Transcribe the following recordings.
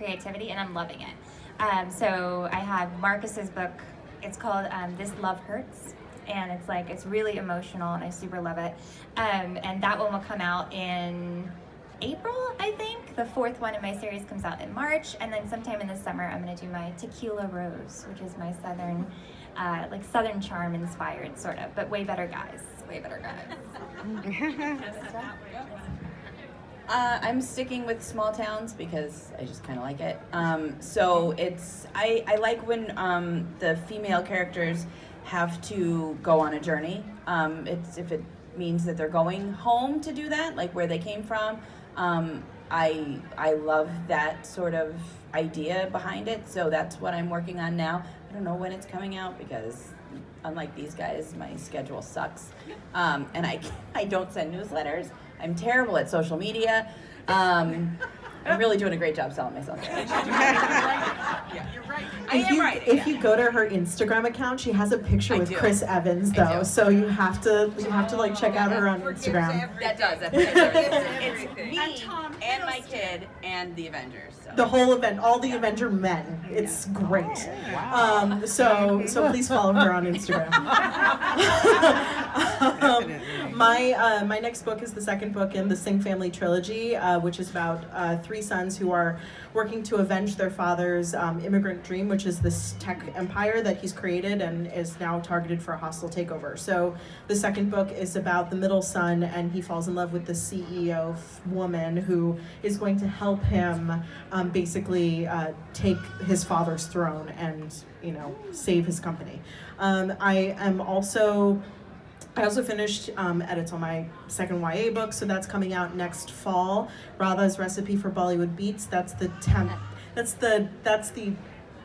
creativity, and I'm loving it. So I have Marcus's book. It's called This Love Hurts, and it's really emotional, and I super love it. And that one will come out in April, I think. The 4th one in my series comes out in March, and then sometime in the summer I'm going to do my Tequila Rose, which is my Southern Charm inspired sort of, but way better guys. I'm sticking with small towns because I just kind of like it. So I like when the female characters have to go on a journey. If it means that they're going home to do that, like where they came from. I love that sort of idea behind it, so that's what I'm working on now. I don't know when it's coming out because, unlike these guys, my schedule sucks, and I don't send newsletters. I'm terrible at social media. I'm really doing a great job selling myself. Yeah, you're right. If you go to her Instagram account, she has a picture with Chris Evans, though. So you have to like check out her on Instagram. It's me and my kid and the Avengers. So. The whole event, all the Avenger men. It's great. Wow. So please follow her on Instagram. My next book is the second book in the Singh family trilogy, which is about 3 sons who are working to avenge their father's immigrant dream, which is this tech empire that he's created and is now targeted for a hostile takeover. So the second book is about the middle son, and he falls in love with the CEO woman who is going to help him basically take his father's throne and, save his company. I also finished edits on my second YA book, so that's coming out next fall. Radha's Recipe for Bollywood Beats. That's the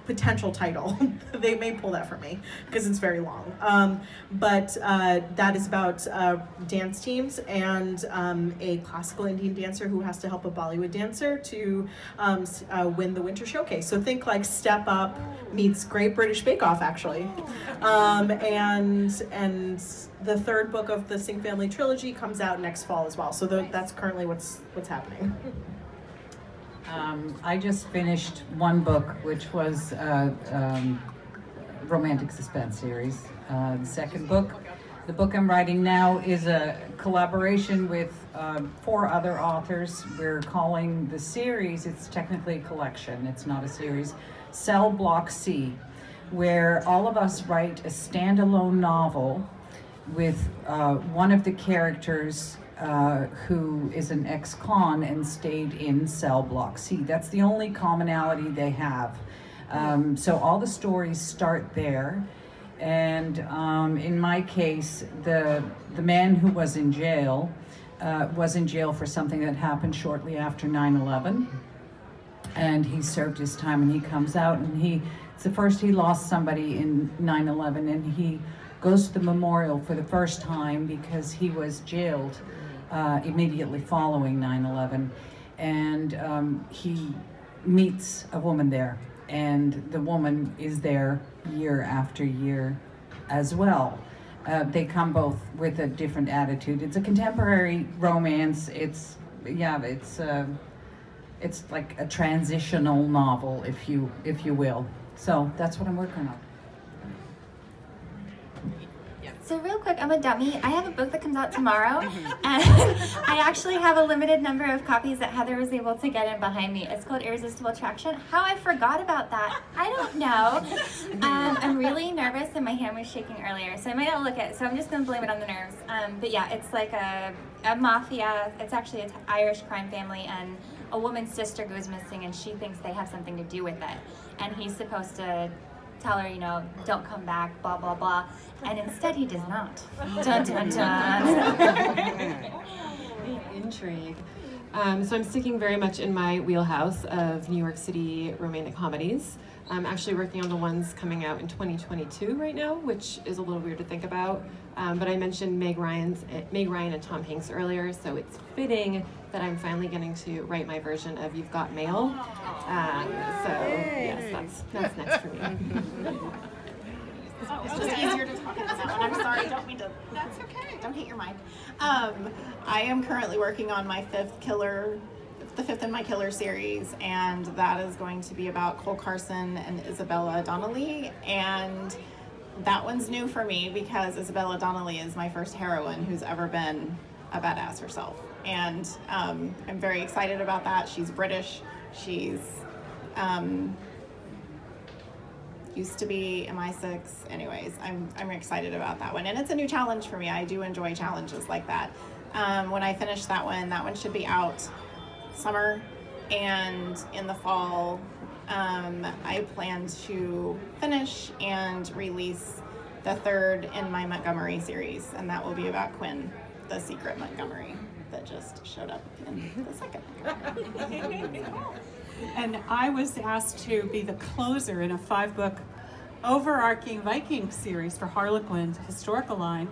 potential title. They may pull that from me because it's very long. But that is about dance teams and a classical Indian dancer who has to help a Bollywood dancer to win the Winter Showcase. So think like Step Up meets Great British Bake Off, actually. And the third book of the Singh family trilogy comes out next fall as well. So that's currently what's happening. I just finished one book, which was romantic suspense series. The second book, the book I'm writing now, is a collaboration with 4 other authors. We're calling the series, it's technically a collection, it's not a series, Cell Block C, where all of us write a standalone novel with one of the characters who is an ex-con and stayed in Cell Block C. That's the only commonality they have. So all the stories start there. And in my case, the man who was in jail for something that happened shortly after 9/11. And he served his time, and he comes out, and it's the first he lost somebody in 9/11, and he goes to the memorial for the first time because he was jailed immediately following 9/11, and he meets a woman there, and the woman is there year after year as well. They come both with a different attitude. It's a contemporary romance. It's like a transitional novel, if you will. So that's what I'm working on. So real quick, I'm a dummy. I have a book that comes out tomorrow, and I actually have a limited number of copies that Heather was able to get in behind me. It's called Irresistible Attraction. How I forgot about that, I don't know. I'm really nervous, and my hand was shaking earlier, so I might not look at it, so I'm just going to blame it on the nerves. But yeah, it's like a mafia. It's actually an Irish crime family, and a woman's sister goes missing, and she thinks they have something to do with it. And he's supposed to tell her, don't come back, blah, blah, blah. And instead he does not. Dun, dun, dun. Intrigue. So I'm sticking very much in my wheelhouse of New York City romantic comedies. I'm actually working on the ones coming out in 2022 right now, which is a little weird to think about. But I mentioned Meg Ryan and Tom Hanks earlier, so it's fitting that I'm finally getting to write my version of You've Got Mail. So yes, that's next for me. It's just easier to talk about that one. I'm sorry, don't mean to. That's okay. Don't hit your mic. I am currently working on my fifth the fifth in my Killer series, and that is going to be about Cole Carson and Isabella Donnelly. And that one's new for me because Isabella Donnelly is my first heroine who's ever been a badass herself. And I'm very excited about that. She's British. She's used to be MI6. Anyways, I'm excited about that one. And it's a new challenge for me. I do enjoy challenges like that. When I finish that one should be out summer, and in the fall, I plan to finish and release the third in my Montgomery series, and that will be about Quinn, the secret Montgomery that just showed up in the second. And I was asked to be the closer in a 5-book overarching Viking series for Harlequin's historical line.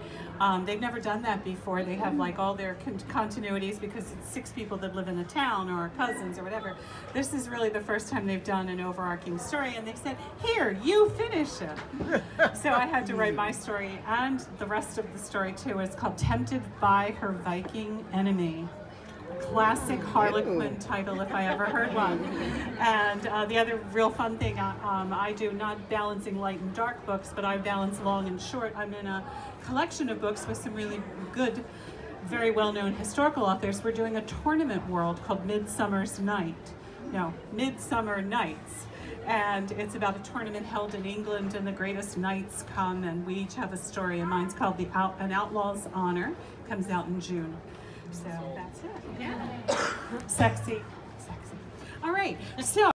They've never done that before. They have like all their continuities because it's 6 people that live in the town or cousins or whatever. This is really the first time they've done an overarching story, and they said, here, you finish it. So I had to write my story and the rest of the story too. It's called Tempted by Her Viking Enemy. Classic Harlequin title if I ever heard one. And the other real fun thing I do, not balancing light and dark books, but I balance long and short. I'm in a collection of books with some really good, very well-known historical authors. We're doing a tournament world called Midsummer Nights. And it's about a tournament held in England, and the greatest knights come, and we each have a story, and mine's called An Outlaw's Honor. Comes out in June. So that's it. Yeah. Sexy. All right. So